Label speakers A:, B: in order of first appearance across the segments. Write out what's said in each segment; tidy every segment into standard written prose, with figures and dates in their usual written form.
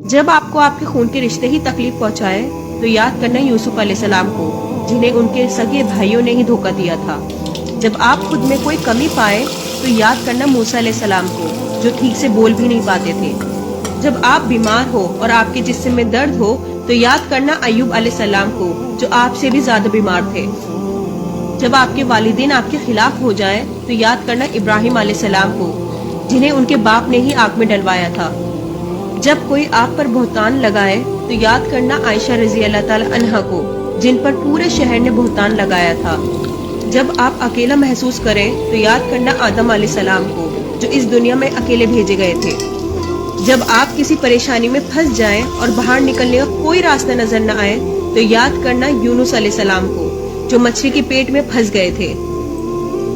A: جب آپ کو آپ کے خون کے رشتے ہی تکلیف پہنچائے تو یاد کرنا یوسف علیہ السلام کو، جنہیں ان کے سگے بھائیوں نے ہی دھوکہ دیا تھا۔ جب آپ خود میں کوئی کمی پائے تو یاد کرنا موسیٰ علیہ السلام کو، جو ٹھیک سے بول بھی نہیں پاتے تھے۔ جب آپ بیمار ہو اور آپ کے جسم میں درد ہو تو یاد کرنا ایوب علیہ السلام کو، جو آپ سے بھی زیادہ بیمار تھے۔ جب آپ کے والدین آپ کے خلاف ہو جائیں تو یاد کرنا ابراہیم علیہ السلام کو، جنہیں ان کے باپ نے ہی آگ میں ڈلوایا تھا۔ جب کوئی آپ پر بہتان لگائے تو یاد کرنا عائشہ رضی اللہ تعالی عنہا کو، جن پر پورے شہر نے بہتان لگایا تھا۔ جب آپ اکیلا محسوس کریں تو یاد کرنا آدم علیہ السلام کو، جو اس دنیا میں اکیلے بھیجے گئے تھے۔ جب آپ کسی پریشانی میں پھنس جائیں اور باہر نکلنے کا کوئی راستہ نظر نہ آئے تو یاد کرنا یونس علیہ السلام کو، جو مچھلی کے پیٹ میں پھنس گئے تھے۔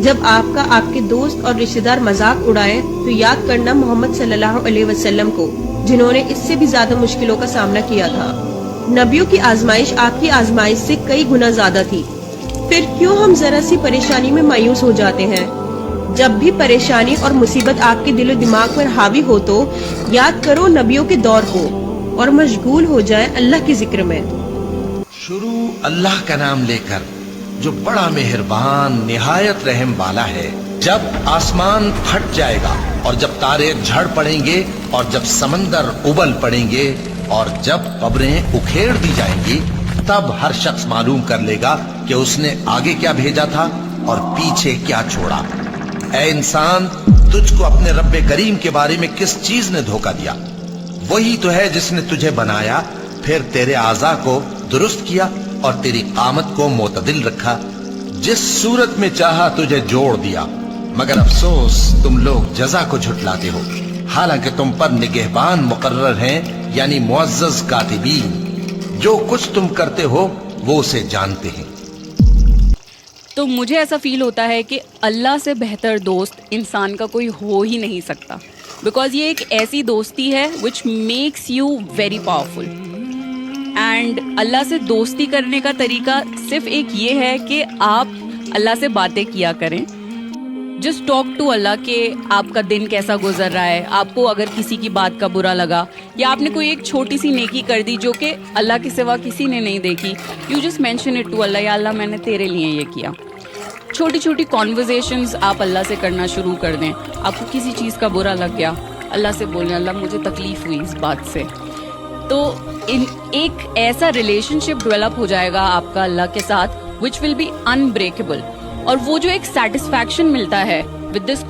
A: جب آپ کا آپ کے دوست اور رشتہ دار مذاق اڑائے تو یاد کرنا محمد صلی اللہ علیہ وسلم کو، جنہوں نے اس سے بھی زیادہ مشکلوں کا سامنا کیا تھا۔ نبیوں کی آزمائش آپ کی آزمائش سے کئی گنا زیادہ تھی، پھر کیوں ہم ذرا سی پریشانی میں مایوس ہو جاتے ہیں؟ جب بھی پریشانی اور مصیبت آپ کے دل و دماغ پر حاوی ہو تو یاد کرو نبیوں کے دور کو اور مشغول ہو جائے اللہ کے ذکر میں۔
B: شروع اللہ کا نام لے کر جو بڑا مہربان نہایت رحم والا ہے۔ جب آسمان پھٹ جائے گا اور جب تارے جھڑ پڑیں گے اور جب سمندر ابل پڑیں گے اور جب قبریں اکھیڑ دی جائیں گی، تب ہر شخص معلوم کر لے گا کہ اس نے آگے کیا بھیجا تھا اور پیچھے کیا چھوڑا۔ اے انسان، تجھ کو اپنے رب کریم کے بارے میں کس چیز نے دھوکہ دیا؟ وہی تو ہے جس نے تجھے بنایا، پھر تیرے اعضاء کو درست کیا اور تیری قامت کو معتدل رکھا، جس صورت میں چاہا تجھے جوڑ دیا۔ مگر افسوس تم لوگ جزا کو جھٹلاتے ہو، حالانکہ تم پر نگہبان مقرر ہیں، یعنی معزز کاتبین۔ جو کچھ تم کرتے ہو وہ اسے جانتے ہیں۔
C: تو مجھے ایسا فیل ہوتا ہے کہ اللہ سے بہتر دوست انسان کا کوئی ہو ہی نہیں سکتا، بیکاز یہ ایک ایسی دوستی ہے which makes you very powerful. And اللہ سے دوستی کرنے کا طریقہ صرف ایک یہ ہے کہ آپ اللہ سے باتیں کیا کریں، جسٹ ٹاک ٹو اللہ کہ آپ کا دن کیسا گزر رہا ہے، آپ کو اگر کسی کی بات کا برا لگا یا آپ نے کوئی ایک چھوٹی سی نیکی کر دی جو کہ اللہ کے سوا کسی نے نہیں دیکھی، you just mention it to اللہ، یا اللہ میں نے تیرے لیے یہ کیا۔ چھوٹی چھوٹی کانورزیشنز آپ اللہ سے کرنا شروع کر دیں۔ آپ کو کسی چیز کا برا لگ گیا، اللہ سے بولیں اللہ مجھے تکلیف ہوئی اس بات سے، تو ایک ایسا ریلیشن شپ ڈیولپ ہو جائے گا آپ کا اللہ کے ساتھ وچ ول بی انبریکیبل۔ اور وہ جو ایک سیٹسفیکشن ملتا ہے ود دس